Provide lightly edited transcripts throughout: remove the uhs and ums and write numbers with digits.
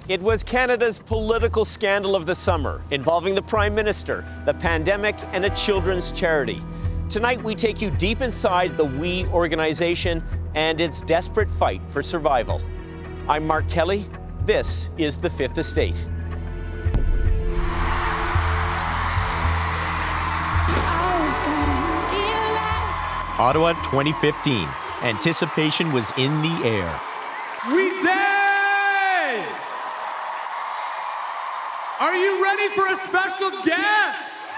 It was Canada's political scandal of the summer, involving the Prime Minister, the pandemic, and a children's charity. Tonight, we take you deep inside the WE organization and its desperate fight for survival. I'm Marc Kelley. This is The Fifth Estate. Ottawa 2015. Anticipation was in the air. We Day! Are you ready for a special guest?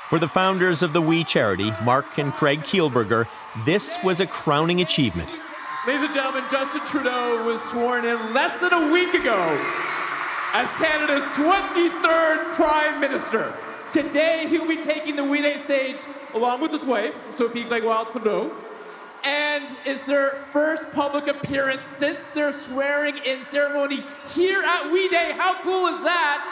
For the founders of the WE charity, Marc and Craig Kielburger, this was a crowning achievement. Ladies and gentlemen, Justin Trudeau was sworn in less than a week ago as Canada's 23rd Prime Minister. Today, he will be taking the WE Day stage along with his wife, Sophie Trudeau, and it's their first public appearance since their swearing-in ceremony here at WE Day. How cool is that?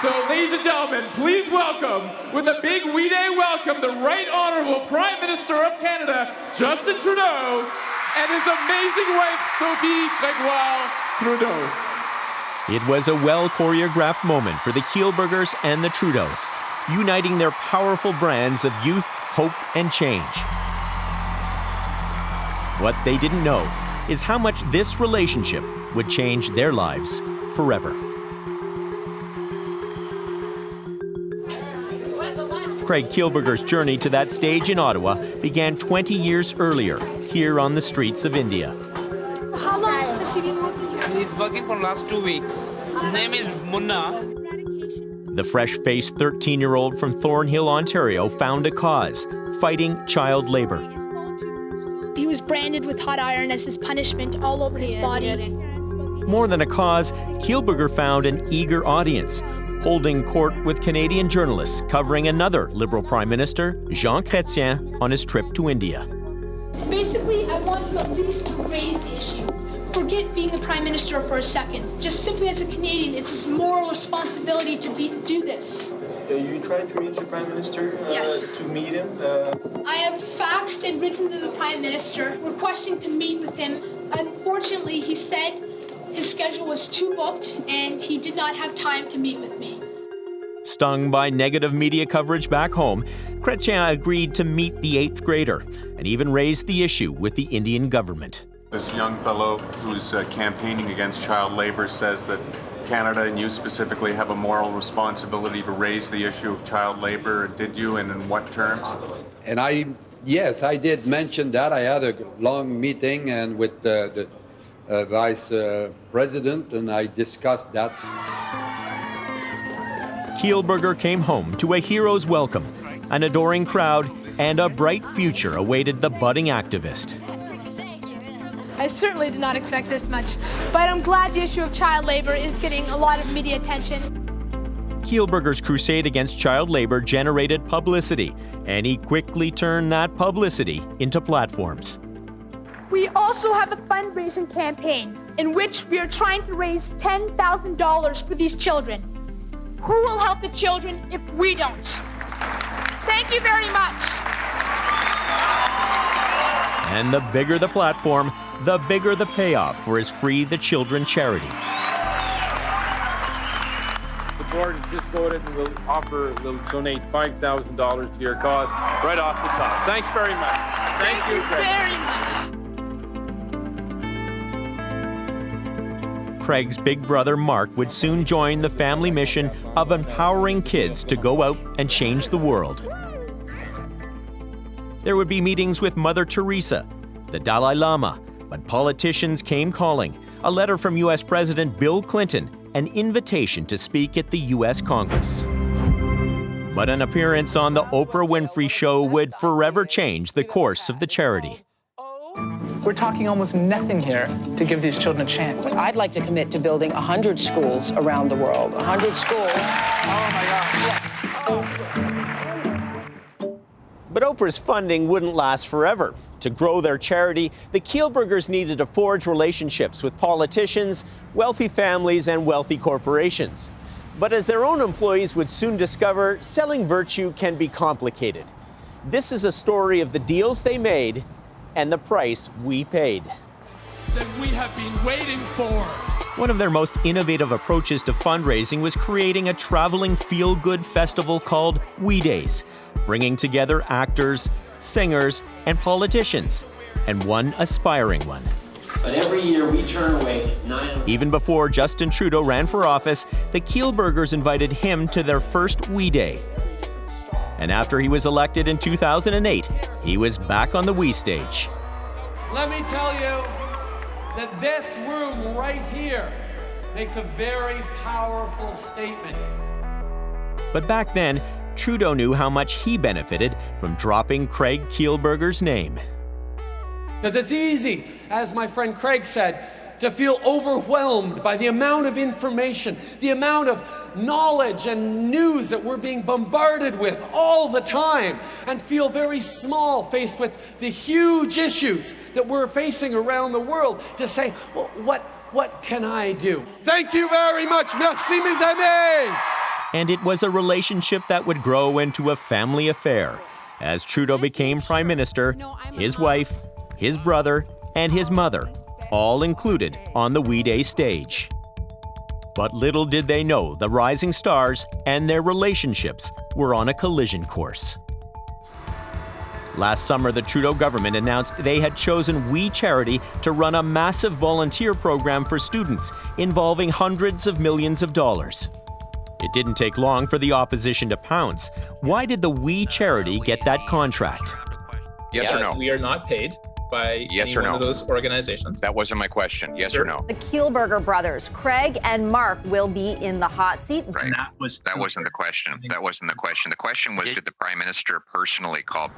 So, ladies and gentlemen, please welcome, with a big WE Day welcome, the Right Honourable Prime Minister of Canada, Justin Trudeau, and his amazing wife, Sophie Trudeau. It was a well-choreographed moment for the Kielburgers and the Trudeaus, uniting their powerful brands of youth, hope, and change. What they didn't know is how much this relationship would change their lives forever. Craig Kielburger's journey to that stage in Ottawa began 20 years earlier, here on the streets of India. How long has he been working here? He's working for the last 2 weeks. His name is Munna. The fresh-faced 13-year-old from Thornhill, Ontario, found a cause, fighting child labor. He was branded with hot iron as his punishment all over his body. More than a cause, Kielburger found an eager audience, holding court with Canadian journalists covering another Liberal Prime Minister, Jean Chrétien, on his trip to India. Basically, I want him at least to raise the issue. Forget being the Prime Minister for a second. Just simply as a Canadian, it's his moral responsibility to do this. You tried to reach the Prime Minister Yes. to meet him? I have faxed and written to the Prime Minister requesting to meet with him. Unfortunately, he said his schedule was too booked and he did not have time to meet with me. Stung by negative media coverage back home, Chrétien agreed to meet the 8th grader and even raised the issue with the Indian government. This young fellow who's campaigning against child labor says that Canada, and you specifically, have a moral responsibility to raise the issue of child labor. Did you, and in what terms? And yes, I did mention that. I had a long meeting and with the Vice President, and I discussed that. Kielburger came home to a hero's welcome, an adoring crowd, and a bright future awaited the budding activist. I certainly did not expect this much, but I'm glad the issue of child labor is getting a lot of media attention. Kielburger's crusade against child labor generated publicity, and he quickly turned that publicity into platforms. We also have a fundraising campaign in which we are trying to raise $10,000 for these children. Who will help the children if we don't? Thank you very much. And the bigger the platform, the bigger the payoff for his Free the Children charity. The board has just voted and will donate $5,000 to your cause right off the top. Thanks very much. Thank you very much. Craig's big brother Marc would soon join the family mission of empowering kids to go out and change the world. There would be meetings with Mother Teresa, the Dalai Lama, but politicians came calling. A letter from U.S. President Bill Clinton, an invitation to speak at the U.S. Congress. But an appearance on the Oprah Winfrey Show would forever change the course of the charity. We're talking almost nothing here to give these children a chance. I'd like to commit to building 100 schools around the world. 100 schools. Oh my gosh. But Oprah's funding wouldn't last forever. To grow their charity, the Kielburgers needed to forge relationships with politicians, wealthy families, and wealthy corporations. But as their own employees would soon discover, selling virtue can be complicated. This is a story of the deals they made and the price we paid. that we have been waiting for. One of their most innovative approaches to fundraising was creating a traveling feel-good festival called We Days, bringing together actors, singers, and politicians, and one aspiring one. But every year we turn away 9. Even before Justin Trudeau ran for office, the Kielburgers invited him to their first We Day. And after he was elected in 2008, he was back on the We stage. Let me tell you that this room right here makes a very powerful statement. But back then, Trudeau knew how much he benefited from dropping Craig Kielburger's name. Because it's easy, as my friend Craig said, to feel overwhelmed by the amount of information, the amount of knowledge and news that we're being bombarded with all the time, and feel very small faced with the huge issues that we're facing around the world, to say, well, what can I do? Thank you very much. Merci, mes amis. And it was a relationship that would grow into a family affair. As Trudeau became Prime Minister, his wife, his brother, and his mother, all included on the We Day stage. But little did they know the rising stars and their relationships were on a collision course. Last summer, the Trudeau government announced they had chosen We Charity to run a massive volunteer program for students involving hundreds of millions of dollars. It didn't take long for the opposition to pounce. Why did the We Charity get that contract? Yes or no? We are not paid by yes any or no? one of those organizations. That wasn't my question. Yes Sure. or no? The Kielburger brothers, Craig and Marc, will be in the hot seat. Right. That wasn't the question. That wasn't the question. The question was, did the Prime Minister personally call?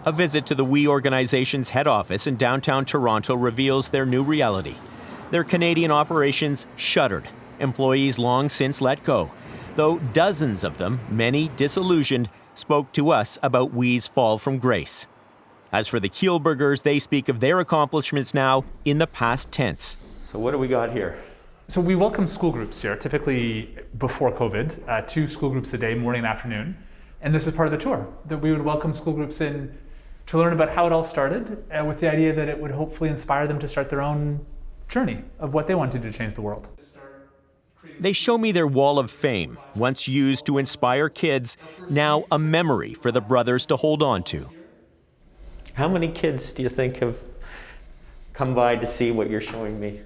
A visit to the We organization's head office in downtown Toronto reveals their new reality. Their Canadian operations shuttered, employees long since let go, though dozens of them, many disillusioned, spoke to us about We's fall from grace. As for the Kielburgers, they speak of their accomplishments now in the past tense. So what do we got here? So we welcome school groups here, typically before COVID, 2 school groups a day, morning and afternoon. And this is part of the tour, that we would welcome school groups in to learn about how it all started, with the idea that it would hopefully inspire them to start their own journey of what they want to do to change the world. They show me their wall of fame, once used to inspire kids, now a memory for the brothers to hold on to. How many kids do you think have come by to see what you're showing me?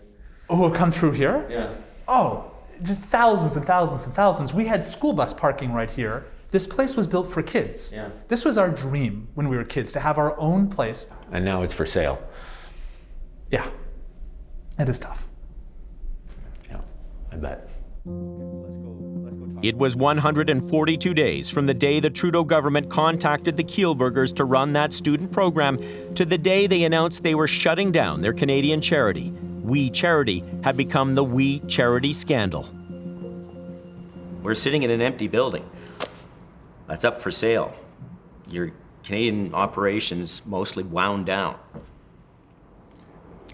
Oh, have come through here? Yeah. Oh, just thousands and thousands and thousands. We had school bus parking right here. This place was built for kids. Yeah. This was our dream when we were kids, to have our own place. And now it's for sale. Yeah, it is tough. Yeah, I bet. It was 142 days from the day the Trudeau government contacted the Kielburgers to run that student program to the day they announced they were shutting down their Canadian charity. We Charity had become the We Charity scandal. We're sitting in an empty building. That's up for sale. Your Canadian operations mostly wound down.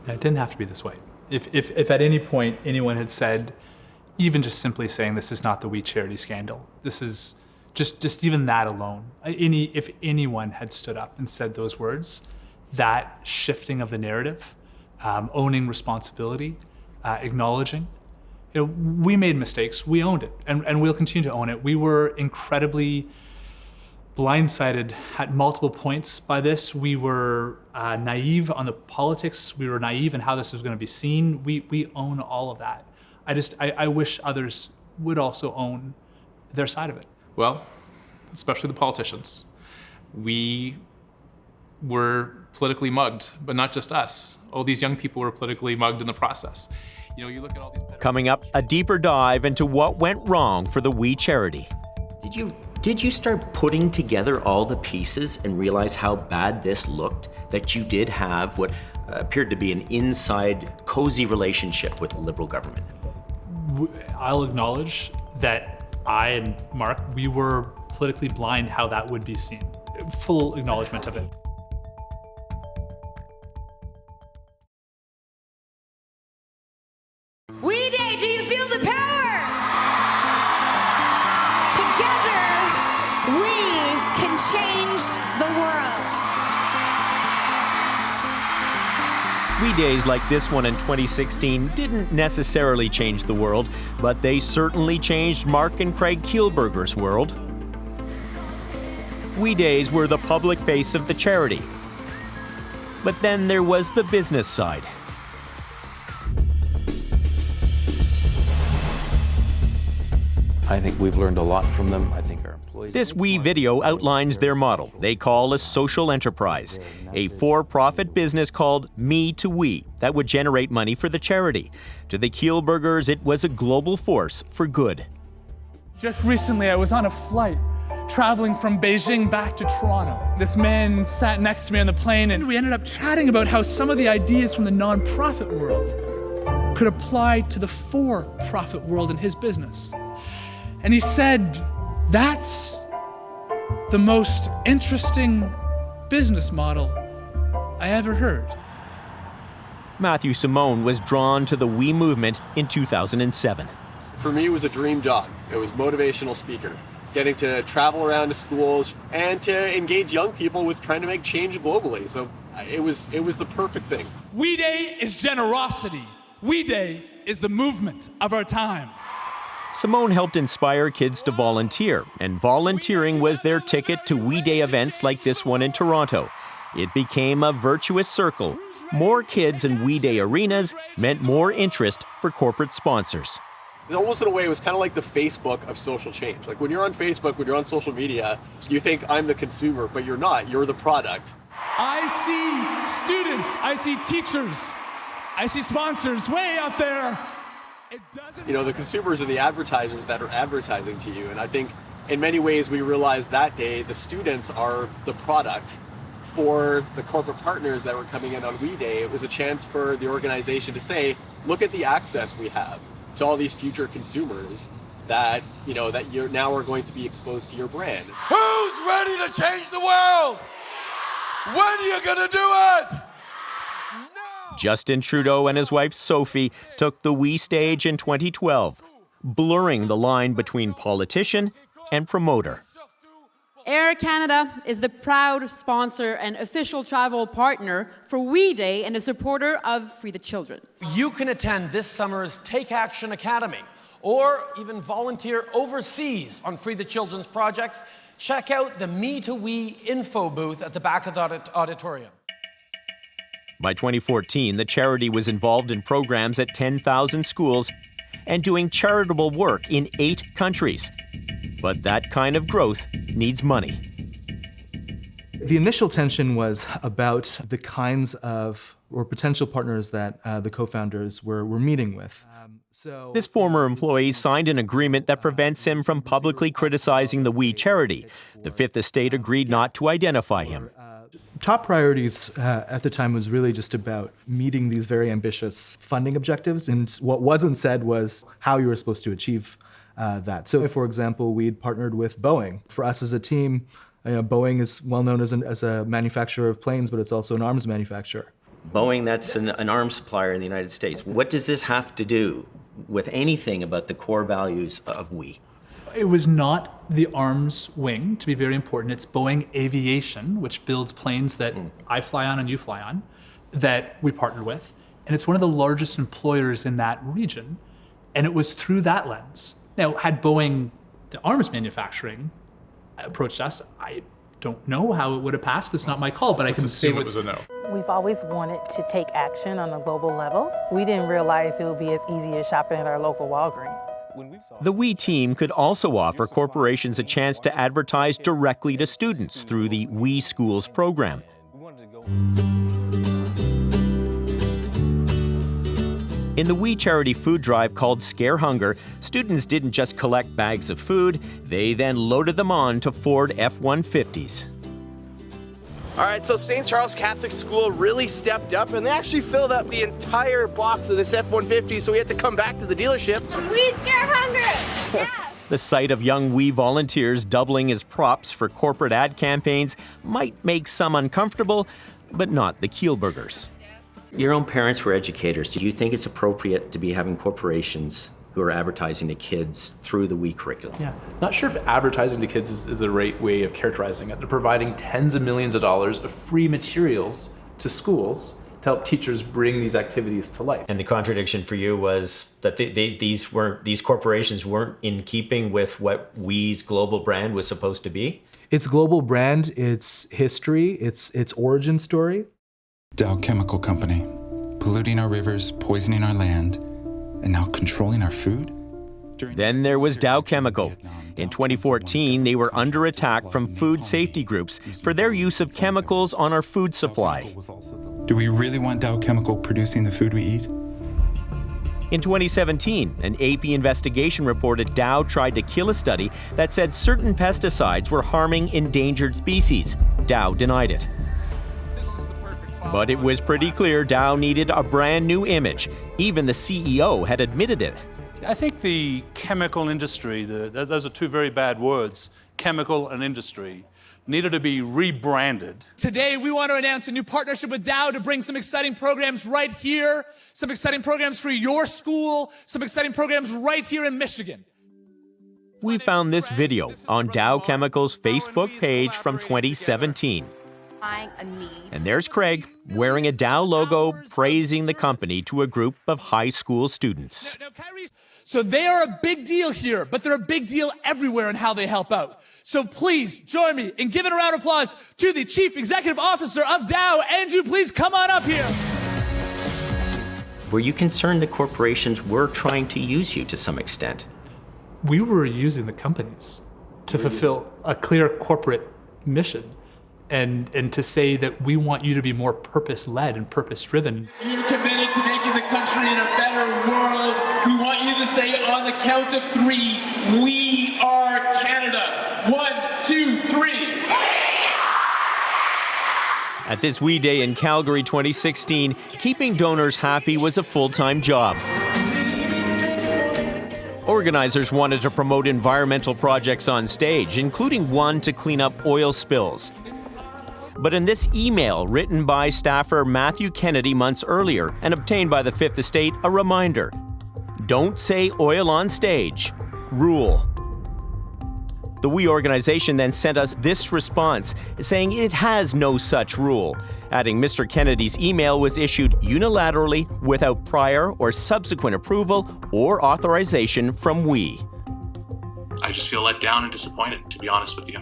It didn't have to be this way. If at any point anyone had said, even just simply saying this is not the We Charity scandal, this is just even that alone, if anyone had stood up and said those words, that shifting of the narrative, owning responsibility, acknowledging, we made mistakes, we owned it, and we'll continue to own it. We were incredibly blindsided at multiple points by this. We were naive on the politics, we were naive in how this was going to be seen. We own all of that. I wish others would also own their side of it. Well, especially the politicians. We were politically mugged, but not just us. All these young people were politically mugged in the process. You know, you look at all these... Coming up, a deeper dive into what went wrong for the We Charity. Did you start putting together all the pieces and realize how bad this looked? That you did have what appeared to be an inside, cozy relationship with the Liberal government? I'll acknowledge that I and Marc, we were politically blind how that would be seen. Full acknowledgement of it. We Day, do you feel the power? Together, we can change the world. We Days like this one in 2016 didn't necessarily change the world, but they certainly changed Marc and Craig Kielburger's world. We Days were the public face of the charity. But then there was the business side. I think we've learned a lot from them. I think our employees... This We video outlines their model. They call a social enterprise, a for-profit business called Me to We that would generate money for the charity. To the Kielburgers, it was a global force for good. Just recently, I was on a flight traveling from Beijing back to Toronto. This man sat next to me on the plane, and we ended up chatting about how some of the ideas from the nonprofit world could apply to the for-profit world in his business. And he said, that's the most interesting business model I ever heard. Matthew Simone was drawn to the We movement in 2007. For me, it was a dream job. It was motivational speaker, getting to travel around to schools and to engage young people with trying to make change globally. So it was the perfect thing. We Day is generosity. We Day is the movement of our time. Simone helped inspire kids to volunteer, and volunteering was their ticket to We Day events like this one in Toronto. It became a virtuous circle. More kids in We Day arenas meant more interest for corporate sponsors. Almost in a way, it was kind of like the Facebook of social change. Like when you're on Facebook, when you're on social media, you think I'm the consumer, but you're not. You're the product. I see students, I see teachers, I see sponsors way out there. You know, the consumers are the advertisers that are advertising to you. And I think in many ways we realized that day the students are the product for the corporate partners that were coming in on We Day. It was a chance for the organization to say, look at the access we have to all these future consumers that, you know, that you're now are going to be exposed to your brand. Who's ready to change the world? When are you gonna do it? Justin Trudeau and his wife Sophie took the We stage in 2012, blurring the line between politician and promoter. Air Canada is the proud sponsor and official travel partner for We Day and a supporter of Free the Children. You can attend this summer's Take Action Academy or even volunteer overseas on Free the Children's projects. Check out the Me to We info booth at the back of the auditorium. By 2014, the charity was involved in programs at 10,000 schools and doing charitable work in 8 countries. But that kind of growth needs money. The initial tension was about the kinds of or potential partners that the co-founders were meeting with. This former employee signed an agreement that prevents him from publicly criticizing the We charity. The Fifth Estate agreed not to identify him. Top priorities at the time was really just about meeting these very ambitious funding objectives, and what wasn't said was how you were supposed to achieve that. So, for example, we'd partnered with Boeing. For us as a team, Boeing is well known as a manufacturer of planes, but it's also an arms manufacturer. Boeing, that's an arms supplier in the United States. What does this have to do with anything about the core values of We? It was not the arms wing, to be very important. It's Boeing Aviation, which builds planes that I fly on and you fly on, that we partnered with. And it's one of the largest employers in that region. And it was through that lens. Now, had Boeing, the arms manufacturing, approached us, I don't know how it would have passed. It's not my call, but I can say it was a no. We've always wanted to take action on a global level. We didn't realize it would be as easy as shopping at our local Walgreens. The We team could also offer corporations a chance to advertise directly to students through the We Schools program. In the We charity food drive called Scare Hunger, students didn't just collect bags of food, they then loaded them on to Ford F-150s. All right, so St. Charles Catholic School really stepped up, and they actually filled up the entire box of this F-150, so we had to come back to the dealership. We Scare Hunger! Yeah. The sight of young We volunteers doubling as props for corporate ad campaigns might make some uncomfortable, but not the Kielburgers. Your own parents were educators. Do you think it's appropriate to be having corporations who are advertising to kids through the We curriculum? Yeah, not sure if advertising to kids is the right way of characterizing it. They're providing tens of millions of dollars of free materials to schools to help teachers bring these activities to life. And the contradiction for you was that these corporations weren't in keeping with what WE's global brand was supposed to be? Its global brand, its history, its origin story. Dow Chemical Company, polluting our rivers, poisoning our land, and now controlling our food? Then there was Dow Chemical. In 2014, they were under attack from food safety groups for their use of chemicals on our food supply. Do we really want Dow Chemical producing the food we eat? In 2017, an AP investigation reported Dow tried to kill a study that said certain pesticides were harming endangered species. Dow denied it. But it was pretty clear Dow needed a brand new image. Even the CEO had admitted it. I think the chemical industry, those are two very bad words, chemical and industry, needed to be rebranded. Today, we want to announce a new partnership with Dow to bring some exciting programs right here, some exciting programs for your school, some exciting programs right here in Michigan. We found this video on Dow Chemical's Facebook page from 2017. And there's Craig wearing a Dow logo, praising the company to a group of high school students. So they are a big deal here, but they're a big deal everywhere in how they help out. So please join me in giving a round of applause to the Chief Executive Officer of Dow. Andrew, please come on up here. Were you concerned the corporations were trying to use you to some extent? We were using the companies to fulfill a clear corporate mission and to say that we want you to be more purpose-led and purpose-driven. You're committed to making the country in a better world. We want you to say on the count of 3, we are Canada. 1, 2, 3. At this We Day in Calgary 2016, keeping donors happy was a full-time job. Organizers wanted to promote environmental projects on stage, including one to clean up oil spills. But in this email written by staffer Matthew Kennedy months earlier and obtained by the Fifth Estate, a reminder: don't say oil on stage. Rule. The We organization then sent us this response, saying it has no such rule, adding Mr. Kennedy's email was issued unilaterally without prior or subsequent approval or authorization from We. I just feel let down and disappointed, to be honest with you.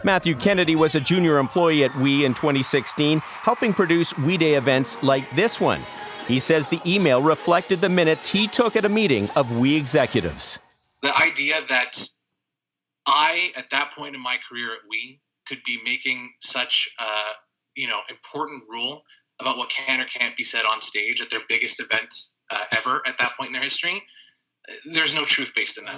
Matthew Kennedy was a junior employee at We in 2016, helping produce We Day events like this one. He says the email reflected the minutes he took at a meeting of We executives. The idea that I, at that point in my career at We, could be making such important rule about what can or can't be said on stage at their biggest event ever at that point in their history, there's no truth based in that.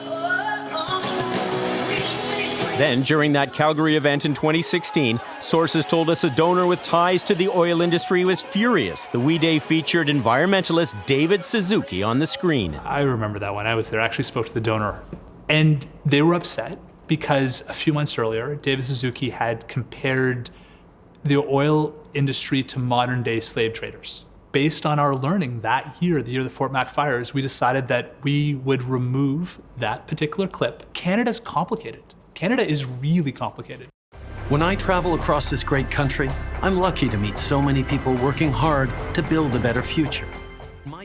Then, during that Calgary event in 2016, sources told us a donor with ties to the oil industry was furious the We Day featured environmentalist David Suzuki on the screen. I remember that one. I was there, actually spoke to the donor. And they were upset because a few months earlier, David Suzuki had compared the oil industry to modern-day slave traders. Based on our learning that year, the year of the Fort Mac fires, we decided that we would remove that particular clip. Canada's complicated. Canada is really complicated. When I travel across this great country, I'm lucky to meet so many people working hard to build a better future.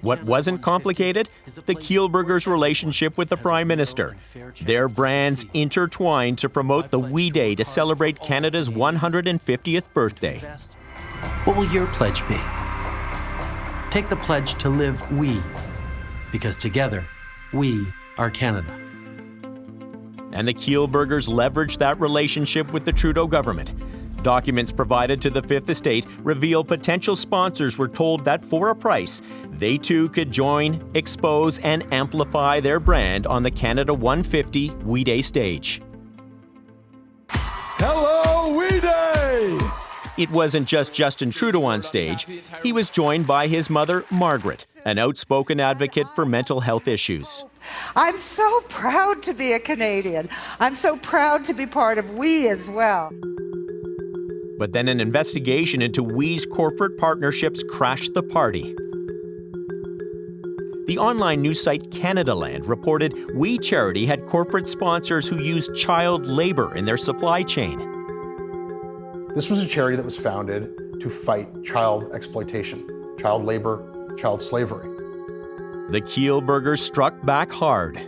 What wasn't complicated? The Kielburgers' relationship with the Prime Minister. Their brands intertwined to promote the We Day to celebrate Canada's 150th birthday. What will your pledge be? Take the pledge to live We, because together, we are Canada. And the Kielburgers leveraged that relationship with the Trudeau government. Documents provided to the Fifth Estate reveal potential sponsors were told that for a price, they too could join, expose, and amplify their brand on the Canada 150 We Day stage. Hello, We Day! It wasn't just Justin Trudeau on stage. He was joined by his mother, Margaret, an outspoken advocate for mental health issues. I'm so proud to be a Canadian. I'm so proud to be part of We as well. But then an investigation into We's corporate partnerships crashed the party. The online news site Canadaland reported We Charity had corporate sponsors who used child labor in their supply chain. This was a charity that was founded to fight child exploitation. child labor, child slavery. The Kielburgers struck back hard.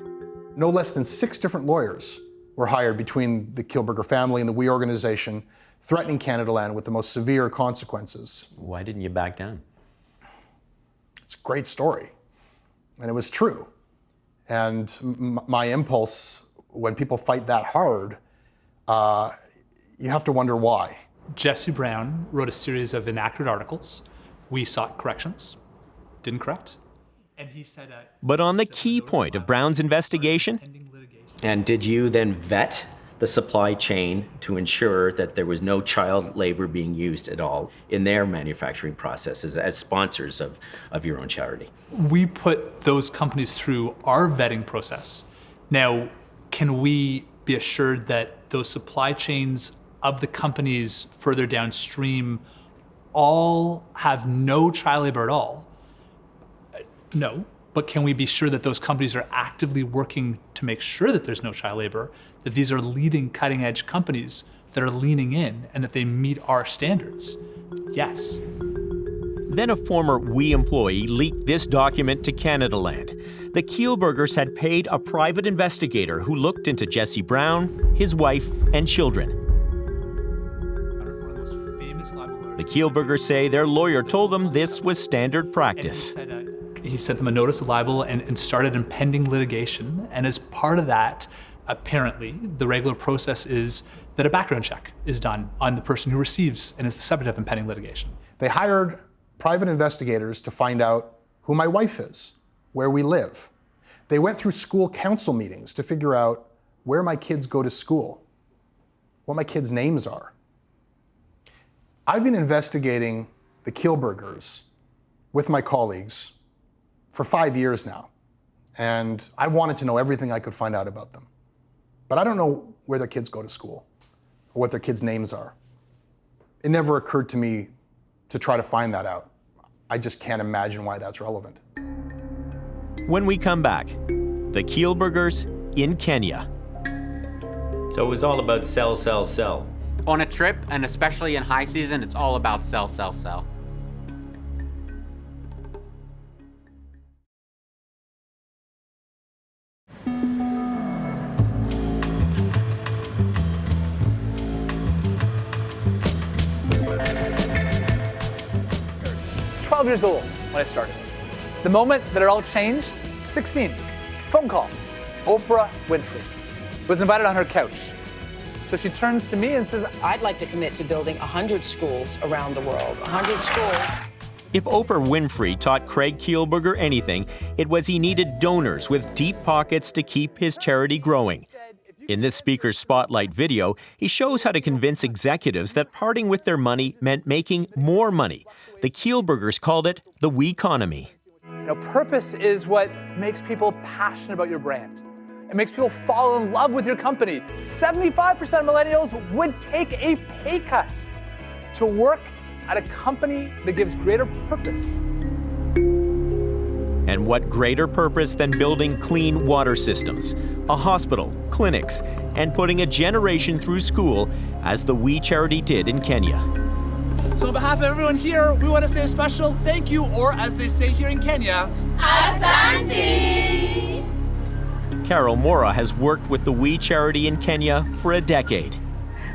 No less than 6 different lawyers were hired between the Kielburger family and the We organization, threatening Canada Land with the most severe consequences. Why didn't you back down? It's a great story, and it was true. And my impulse, when people fight that hard, you have to wonder why. Jesse Brown wrote a series of inaccurate articles. We sought corrections, didn't correct. And he said, But on the key point of Brown's investigation, and did you then vet the supply chain to ensure that there was no child labor being used at all in their manufacturing processes as sponsors of your own charity? We put those companies through our vetting process. Now, can we be assured that those supply chains of the companies further downstream all have no child labor at all? No. But can we be sure that those companies are actively working to make sure that there's no child labor, that these are leading cutting edge companies that are leaning in and that they meet our standards? Yes. Then a former We employee leaked this document to Canada Land. The Kielburgers had paid a private investigator who looked into Jesse Brown, his wife, and children. The Kielburgers say their lawyer told them this was standard practice. He sent them a notice of libel and started impending litigation. And as part of that, apparently, the regular process is that a background check is done on the person who receives and is the subject of impending litigation. They hired private investigators to find out who my wife is, where we live. They went through school council meetings to figure out where my kids go to school, what my kids' names are. I've been investigating the Kielburgers with my colleagues for 5 years now, and I've wanted to know everything I could find out about them. But I don't know where their kids go to school or what their kids' names are. It never occurred to me to try to find that out. I just can't imagine why that's relevant. When we come back, the Kielburgers in Kenya. So it was all about sell, sell, sell. On a trip, and especially in high season, it's all about sell, sell, sell. I was 12 years old when I started. The moment that it all changed, 16. Phone call. Oprah Winfrey was invited on her couch. So she turns to me and says, I'd like to commit to building 100 schools around the world. 100 schools. If Oprah Winfrey taught Craig Kielburger anything, it was he needed donors with deep pockets to keep his charity growing. In this Speaker's Spotlight video, he shows how to convince executives that parting with their money meant making more money. The Kielburgers called it the we-conomy. Purpose is what makes people passionate about your brand. It makes people fall in love with your company. 75% of millennials would take a pay cut to work at a company that gives greater purpose. And what greater purpose than building clean water systems, a hospital, clinics, and putting a generation through school, as the We charity did in Kenya. So on behalf of everyone here, we want to say a special thank you, or as they say here in Kenya, Asante! Carol Mora has worked with the We charity in Kenya for a decade.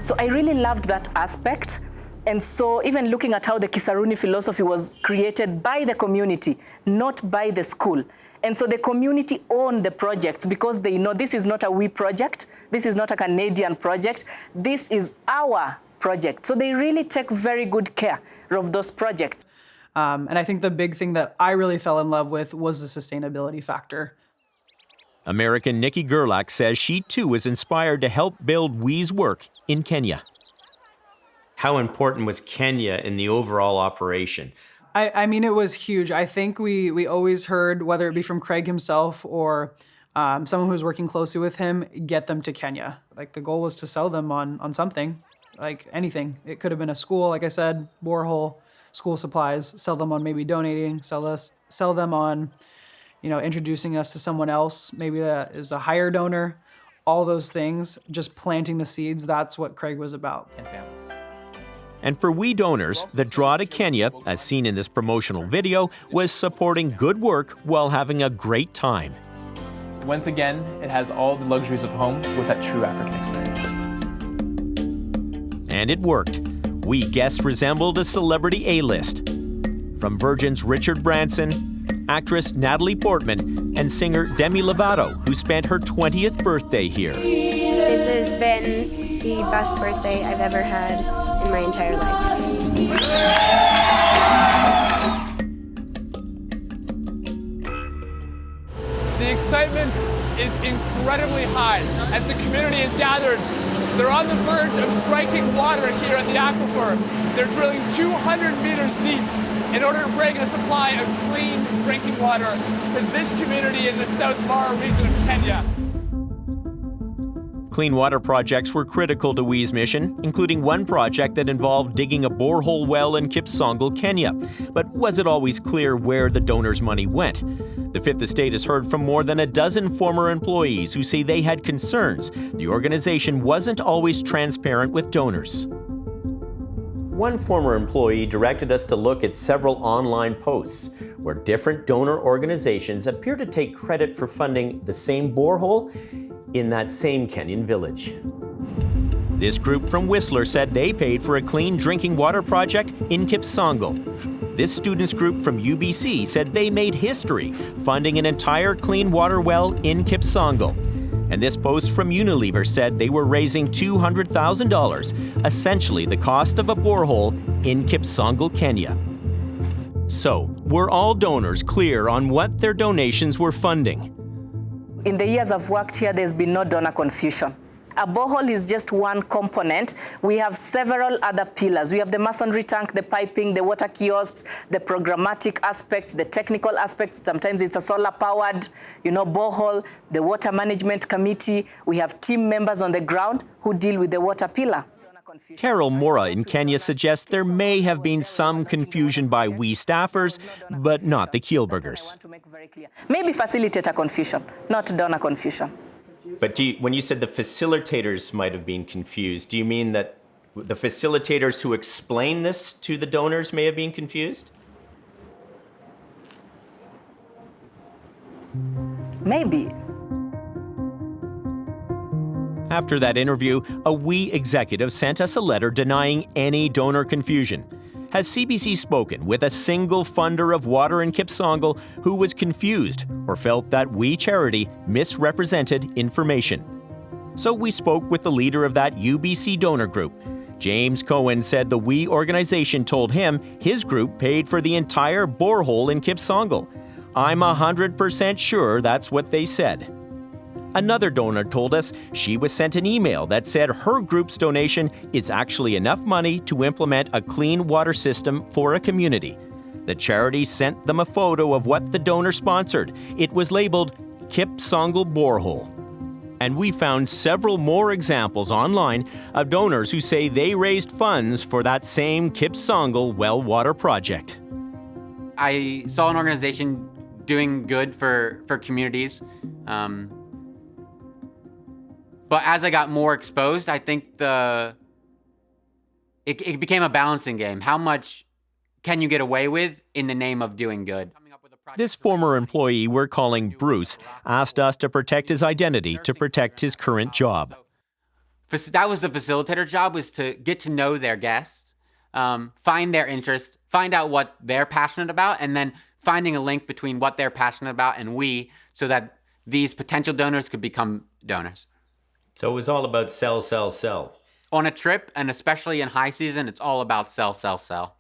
So I really loved that aspect. And so even looking at how the Kisaruni philosophy was created by the community, not by the school. And so the community owned the project because they know this is not a We project, this is not a Canadian project, this is our project. So they really take very good care of those projects. And I think the big thing that I really fell in love with was the sustainability factor. American Nikki Gerlach says she too was inspired to help build We's work in Kenya. How important was Kenya in the overall operation? I mean, it was huge. I think we always heard, whether it be from Craig himself or someone who was working closely with him, get them to Kenya. Like the goal was to sell them on something, like anything. It could have been a school, like I said, borehole, school supplies, sell them on maybe donating, sell them on, introducing us to someone else, maybe that is a higher donor, all those things, just planting the seeds. That's what Craig was about. And families. And for we donors, the draw to Kenya, as seen in this promotional video, was supporting good work while having a great time. Once again, it has all the luxuries of home with that true African experience. And it worked. We guests resembled a celebrity A-list. From Virgin's Richard Branson, actress Natalie Portman, and singer Demi Lovato, who spent her 20th birthday here. This has been the best birthday I've ever had in my entire life. The excitement is incredibly high as the community is gathered. They're on the verge of striking water here at the aquifer. They're drilling 200 meters deep in order to bring a supply of clean drinking water to this community in the South Mara region of Kenya. Clean water projects were critical to WE's mission, including one project that involved digging a borehole well in Kipsongo, Kenya. But was it always clear where the donors' money went? The Fifth Estate has heard from more than a dozen former employees who say they had concerns the organization wasn't always transparent with donors. One former employee directed us to look at several online posts where different donor organizations appear to take credit for funding the same borehole in that same Kenyan village. This group from Whistler said they paid for a clean drinking water project in Kipsongo. This students group from UBC said they made history funding an entire clean water well in Kipsongo. And this post from Unilever said they were raising $200,000, essentially the cost of a borehole in Kipsongo, Kenya. So, were all donors clear on what their donations were funding? In the years I've worked here, there's been no donor confusion. A borehole is just one component. We have several other pillars. We have the masonry tank, the piping, the water kiosks, the programmatic aspects, the technical aspects. Sometimes it's a solar-powered, borehole, the water management committee. We have team members on the ground who deal with the water pillar. Carol Mora in Kenya suggests there may have been some confusion by WE staffers, but not the Kielburgers. Maybe facilitator confusion, not donor confusion. But when you said the facilitators might have been confused, do you mean that the facilitators who explain this to the donors may have been confused? Maybe. After that interview, a WE executive sent us a letter denying any donor confusion. Has CBC spoken with a single funder of water in Kipsongo who was confused or felt that WE charity misrepresented information? So we spoke with the leader of that UBC donor group. James Cohen said the WE organization told him his group paid for the entire borehole in Kipsongo. I'm 100% sure that's what they said. Another donor told us she was sent an email that said her group's donation is actually enough money to implement a clean water system for a community. The charity sent them a photo of what the donor sponsored. It was labeled Kipsongo Borehole. And we found several more examples online of donors who say they raised funds for that same Kipsongo well water project. I saw an organization doing good for communities. But as I got more exposed, I think it became a balancing game. How much can you get away with in the name of doing good? This former employee we're calling Bruce asked us to protect his identity to protect his current job. That was the facilitator job, was to get to know their guests, find their interests, find out what they're passionate about, and then finding a link between what they're passionate about and we, so that these potential donors could become donors. So it was all about sell, sell, sell. On a trip, and especially in high season, it's all about sell, sell, sell.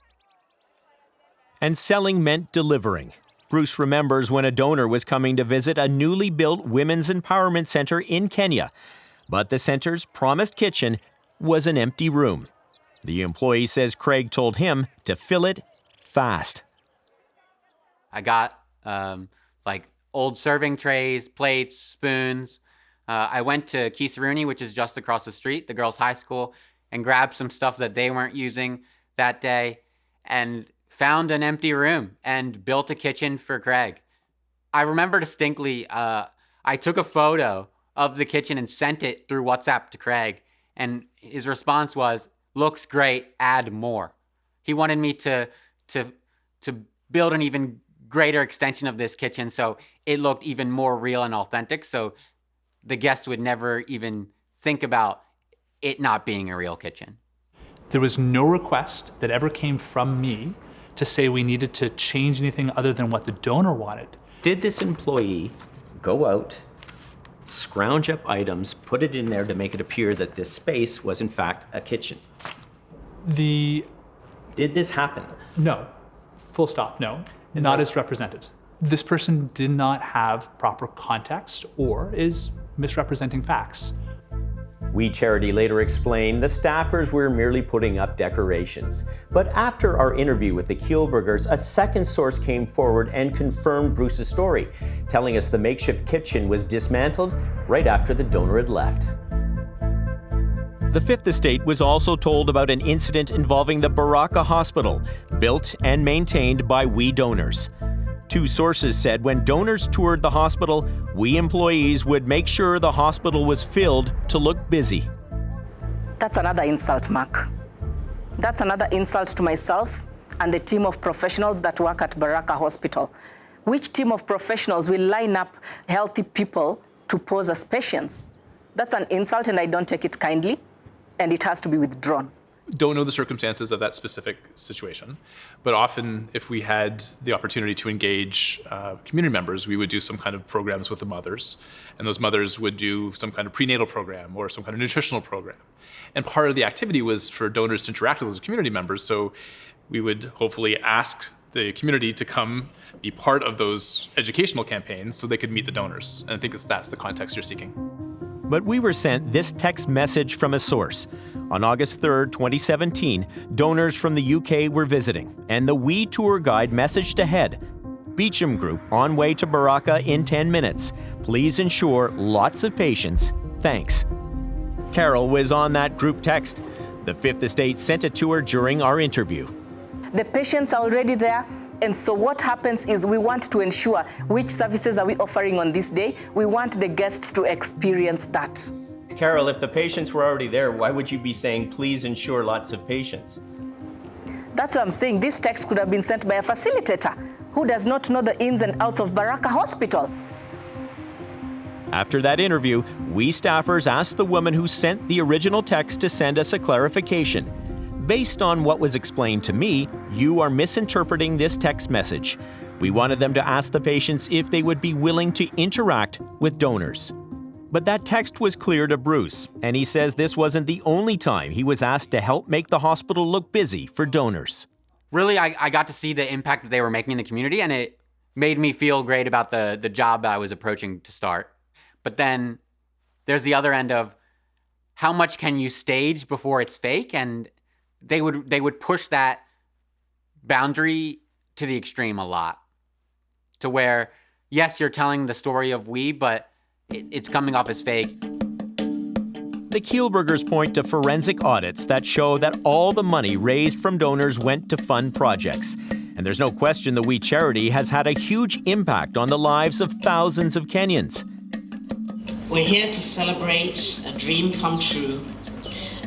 And selling meant delivering. Bruce remembers when a donor was coming to visit a newly built women's empowerment center in Kenya. But the center's promised kitchen was an empty room. The employee says Craig told him to fill it fast. I got old serving trays, plates, spoons. I went to Kisaruni, which is just across the street, the girls' high school, and grabbed some stuff that they weren't using that day and found an empty room and built a kitchen for Craig. I remember distinctly, I took a photo of the kitchen and sent it through WhatsApp to Craig, and his response was, looks great, add more. He wanted me to build an even greater extension of this kitchen so it looked even more real and authentic, so the guests would never even think about it not being a real kitchen. There was no request that ever came from me to say we needed to change anything other than what the donor wanted. Did this employee go out, scrounge up items, put it in there to make it appear that this space was in fact a kitchen? Did this happen? No. Full stop, no. Not as represented. This person did not have proper context or is misrepresenting facts. We Charity later explained the staffers were merely putting up decorations. But after our interview with the Kielburgers, a second source came forward and confirmed Bruce's story, telling us the makeshift kitchen was dismantled right after the donor had left. The Fifth Estate was also told about an incident involving the Baraka Hospital, built and maintained by We donors. Two sources said when donors toured the hospital, We employees would make sure the hospital was filled to look busy. That's another insult, Mark. That's another insult to myself and the team of professionals that work at Baraka Hospital. Which team of professionals will line up healthy people to pose as patients? That's an insult and I don't take it kindly, and it has to be withdrawn. Don't know the circumstances of that specific situation, but often if we had the opportunity to engage community members, we would do some kind of programs with the mothers, and those mothers would do some kind of prenatal program or some kind of nutritional program. And part of the activity was for donors to interact with those community members, so we would hopefully ask the community to come be part of those educational campaigns so they could meet the donors. And I think that's the context you're seeking. But we were sent this text message from a source. On August 3rd, 2017, donors from the UK were visiting, and the We tour guide messaged ahead. Beecham Group on way to Baraka in 10 minutes. Please ensure lots of patience. Thanks. Carol was on that group text. The Fifth Estate sent it to her during our interview. The patients are already there. And so what happens is we want to ensure which services are we offering on this day. We want the guests to experience that. Carol, if the patients were already there, why would you be saying, please ensure lots of patients? That's what I'm saying. This text could have been sent by a facilitator who does not know the ins and outs of Baraka Hospital. After that interview, we staffers asked the woman who sent the original text to send us a clarification. Based on what was explained to me, you are misinterpreting this text message. We wanted them to ask the patients if they would be willing to interact with donors. But that text was clear to Bruce, and he says this wasn't the only time he was asked to help make the hospital look busy for donors. Really, I got to see the impact that they were making in the community, and it made me feel great about the job I was approaching to start. But then there's the other end of how much can you stage before it's fake, and they would push that boundary to the extreme a lot, to where, yes, you're telling the story of We, but it's coming off as fake. The Kielburgers point to forensic audits that show that all the money raised from donors went to fund projects. And there's no question the We charity has had a huge impact on the lives of thousands of Kenyans. We're here to celebrate a dream come true,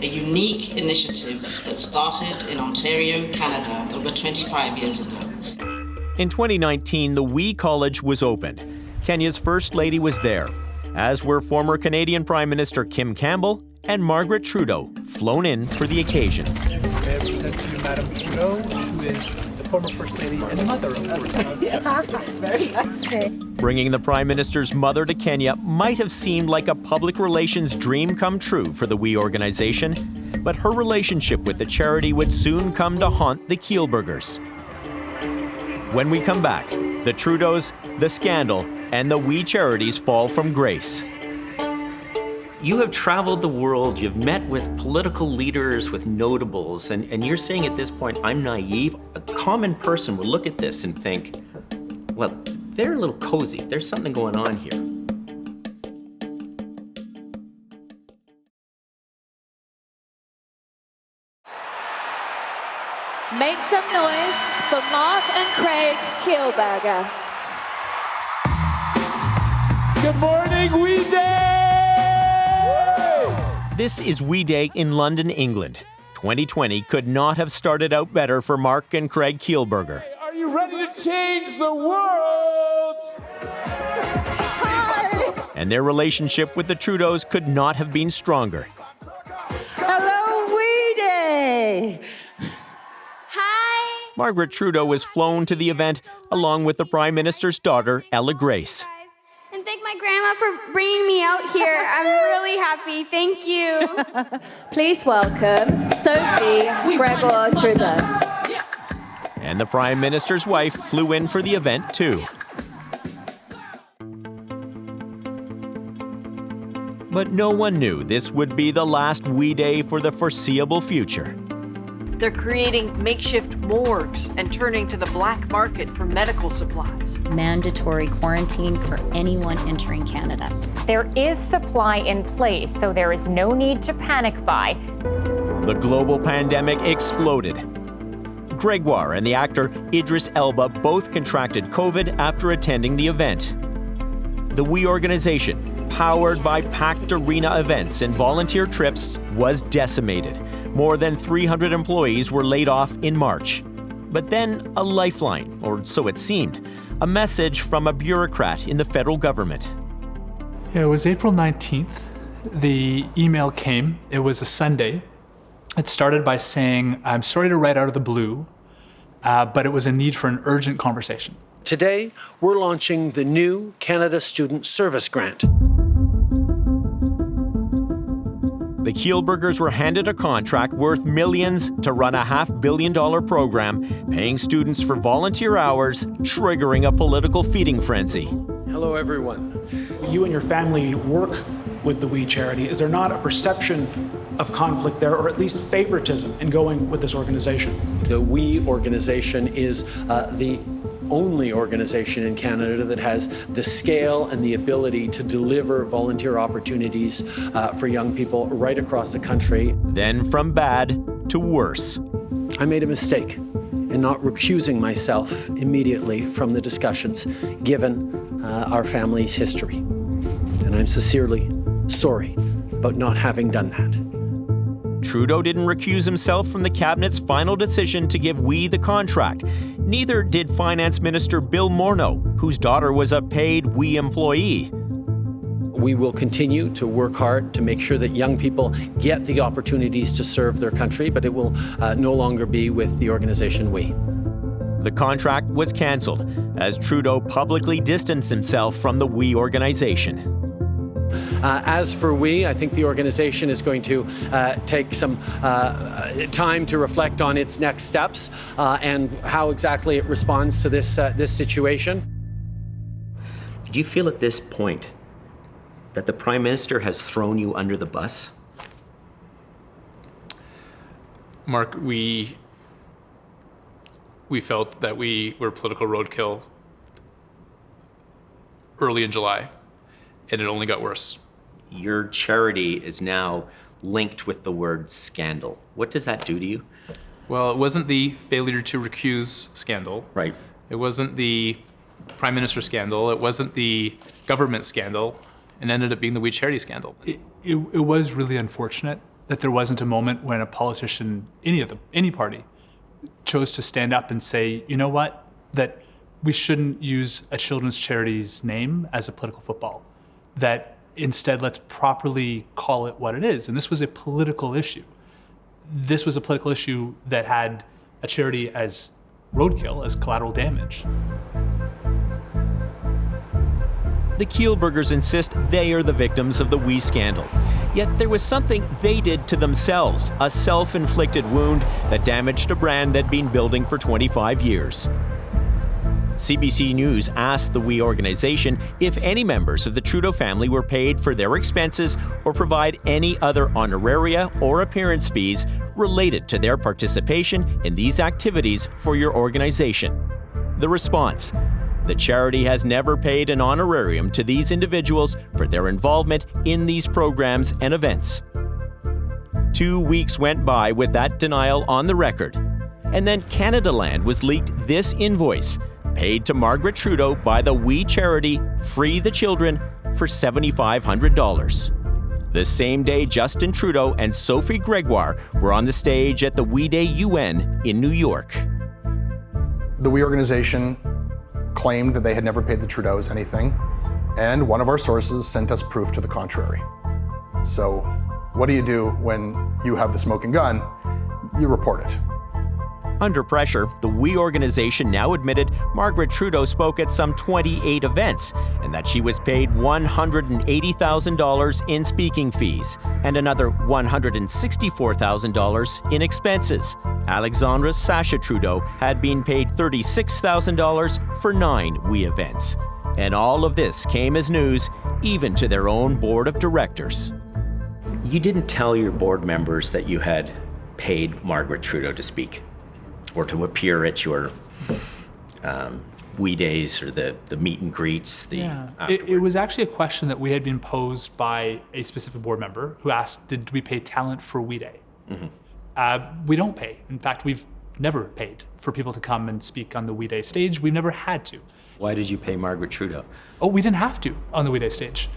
a unique initiative that started in Ontario, Canada, over 25 years ago. In 2019, the We College was opened. Kenya's First Lady was there, as were former Canadian Prime Minister Kim Campbell and Margaret Trudeau, flown in for the occasion. May I present to you Madame Trudeau, who is the former First Lady and mother, of course. Yes. Very nice. Bringing the Prime Minister's mother to Kenya might have seemed like a public relations dream come true for the We organization, but her relationship with the charity would soon come to haunt the Kielburgers. When we come back, the Trudeaus, the scandal, and the We charities fall from grace. You have traveled the world, you've met with political leaders, with notables, and you're saying at this point, I'm naive. A common person would look at this and think, well, they're a little cozy. There's something going on here. Make some noise for Marc and Craig Kielburger. Good morning, We Day! This is We Day in London, England. 2020 could not have started out better for Marc and Craig Kielburger. Are you ready to change the world? And their relationship with the Trudeaus could not have been stronger. Hello, We Day! Hi! Margaret Trudeau was flown to the event along with the Prime Minister's daughter, Ella Grace. And thank my grandma for bringing me out here. I'm really happy. Thank you. Please welcome Sophie Gregor Trudeau. And the Prime Minister's wife flew in for the event too. But no one knew this would be the last We Day for the foreseeable future. They're creating makeshift morgues and turning to the black market for medical supplies. Mandatory quarantine for anyone entering Canada. There is supply in place, so there is no need to panic buy. The global pandemic exploded. Gregoire and the actor Idris Elba both contracted COVID after attending the event. The We organization, powered by packed arena events and volunteer trips, was decimated. More than 300 employees were laid off in March. But then a lifeline, or so it seemed, a message from a bureaucrat in the federal government. It was April 19th. The email came. It was a Sunday. It started by saying, "I'm sorry to write out of the blue, but it was a need for an urgent conversation." Today, we're launching the new Canada Student Service Grant. The Kielburgers were handed a contract worth millions to run a $500 million program, paying students for volunteer hours, triggering a political feeding frenzy. Hello, everyone. You and your family work with the We charity. Is there not a perception of conflict there, or at least favoritism in going with this organization? The We organization is the only organization in Canada that has the scale and the ability to deliver volunteer opportunities for young people right across the country. Then from bad to worse. I made a mistake in not recusing myself immediately from the discussions, given our family's history. And I'm sincerely sorry about not having done that. Trudeau didn't recuse himself from the Cabinet's final decision to give We the contract. Neither did Finance Minister Bill Morneau, whose daughter was a paid We employee. We will continue to work hard to make sure that young people get the opportunities to serve their country, but it will no longer be with the organization We. The contract was cancelled as Trudeau publicly distanced himself from the We organization. As for We, I think the organization is going to take some time to reflect on its next steps and how exactly it responds to this situation. Do you feel at this point that the Prime Minister has thrown you under the bus? Marc, we felt that we were political roadkill early in July, and it only got worse. Your charity is now linked with the word scandal. What does that do to you? Well, it wasn't the failure to recuse scandal. Right. It wasn't the Prime Minister scandal. It wasn't the government scandal. It ended up being the We Charity scandal. It was really unfortunate that there wasn't a moment when a politician, any party, chose to stand up and say, you know what, that we shouldn't use a children's charity's name as a political football. That instead, let's properly call it what it is. And this was a political issue. This was a political issue that had a charity as roadkill, as collateral damage. The Kielburgers insist they are the victims of the We scandal. Yet there was something they did to themselves, a self-inflicted wound that damaged a brand that'd been building for 25 years. CBC News asked the We organization if any members of the Trudeau family were paid for their expenses or provide any other honoraria or appearance fees related to their participation in these activities for your organization. The response: the charity has never paid an honorarium to these individuals for their involvement in these programs and events. 2 weeks went by with that denial on the record, and then Canadaland was leaked this invoice paid to Margaret Trudeau by the We charity Free the Children for $7,500. The same day, Justin Trudeau and Sophie Gregoire were on the stage at the We Day UN in New York. The We organization claimed that they had never paid the Trudeaus anything, and one of our sources sent us proof to the contrary. So what do when you have the smoking gun? You report it. Under pressure, the We organization now admitted Margaret Trudeau spoke at some 28 events and that she was paid $180,000 in speaking fees and another $164,000 in expenses. Alexandra Sasha Trudeau had been paid $36,000 for 9 We events. And all of this came as news even to their own board of directors. You didn't tell your board members that you had paid Margaret Trudeau to speak or to appear at your We Days or the meet and greets. It was actually a question that we had been posed by a specific board member who asked, did we pay talent for We Day? Mm-hmm. We don't pay. In fact, we've never paid for people to come and speak on the We Day stage. We've never had to. Why did you pay Margaret Trudeau? Oh, we didn't have to on the We Day stage.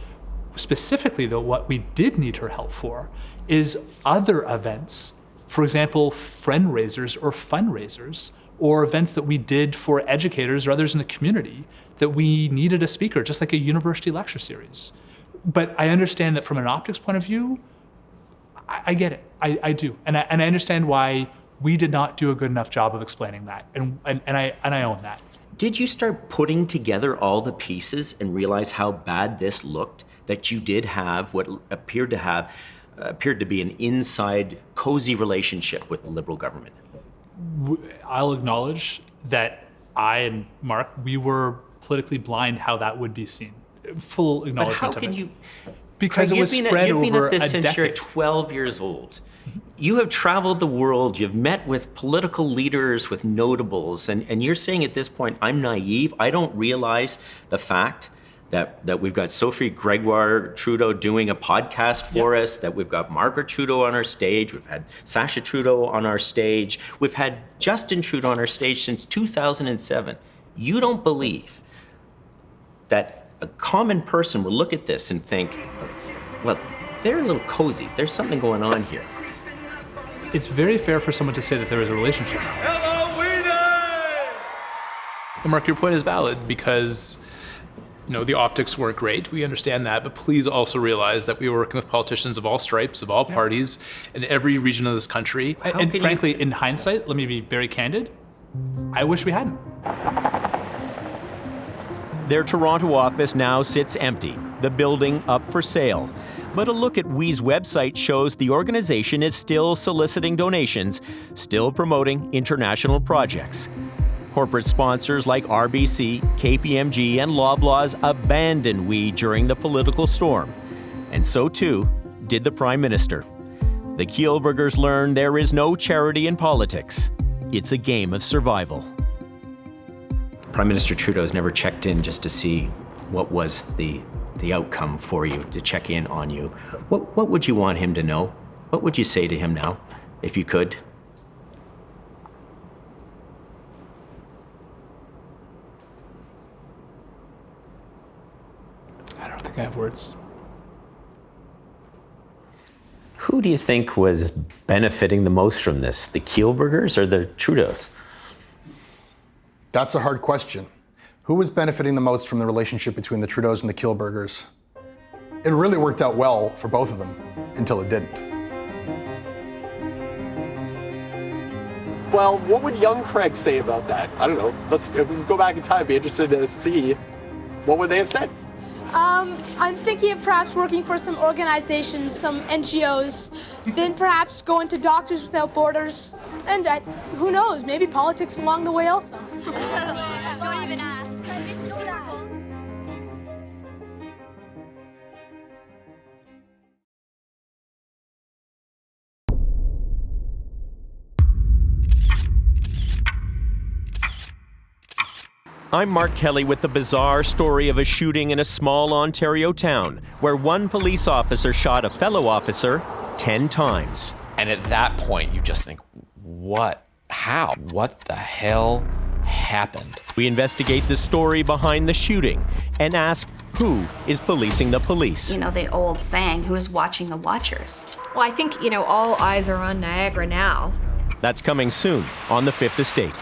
Specifically, though, what we did need her help for is other events. For example, friend raisers or fundraisers, or events that we did for educators or others in the community that we needed a speaker, just like a university lecture series. But I understand that from an optics point of view, I get it. I do. And I understand why we did not do a good enough job of explaining that. And I own that. Did you start putting together all the pieces and realize how bad this looked, that you did have what appeared to be an inside, cozy relationship with the Liberal government? I'll acknowledge that I and Marc, we were politically blind how that would be seen. Full acknowledgement but how can of it. You? Because it was spread over a decade. You've been at this since you're 12 years old. You have traveled the world, you've met with political leaders, with notables, and you're saying at this point, I'm naive, I don't realize the fact that we've got Sophie Gregoire Trudeau doing a podcast for us, that we've got Margaret Trudeau on our stage, we've had Sasha Trudeau on our stage, we've had Justin Trudeau on our stage since 2007. You don't believe that a common person will look at this and think, well, they're a little cozy, there's something going on here. It's very fair for someone to say that there is a relationship. And Marc, your point is valid because the optics weren't great. We understand that, but please also realize that we were working with politicians of all stripes, of all parties, in every region of this country. And frankly, in hindsight, let me be very candid, I wish we hadn't. Their Toronto office now sits empty, the building up for sale. But a look at WE's website shows the organization is still soliciting donations, still promoting international projects. Corporate sponsors like RBC, KPMG, and Loblaws abandoned We during the political storm. And so too did the Prime Minister. The Kielburgers learned there is no charity in politics. It's a game of survival. Prime Minister Trudeau has never checked in just to see what was the outcome for you, to check in on you. What would you want him to know? What would you say to him now, if you could? I don't think I have words. Who do you think was benefiting the most from this, the Kielburgers or the Trudeaus? That's a hard question. Who was benefiting the most from the relationship between the Trudeaus and the Kielburgers? It really worked out well for both of them until it didn't. Well, what would young Craig say about that? I don't know. If we go back in time, I'd be interested to see what would they have said. I'm thinking of perhaps working for some organizations, some NGOs, then perhaps going to Doctors Without Borders, and who knows, maybe politics along the way also. Don't even ask. I'm Mark Kelley with the bizarre story of a shooting in a small Ontario town where one police officer shot a fellow officer 10 times. And at that point, you just think, what? How? What the hell happened. We investigate the story behind the shooting and ask who is policing the police. You know, the old saying, who's watching the watchers? Well, I think, all eyes are on Niagara now. That's coming soon on The Fifth Estate.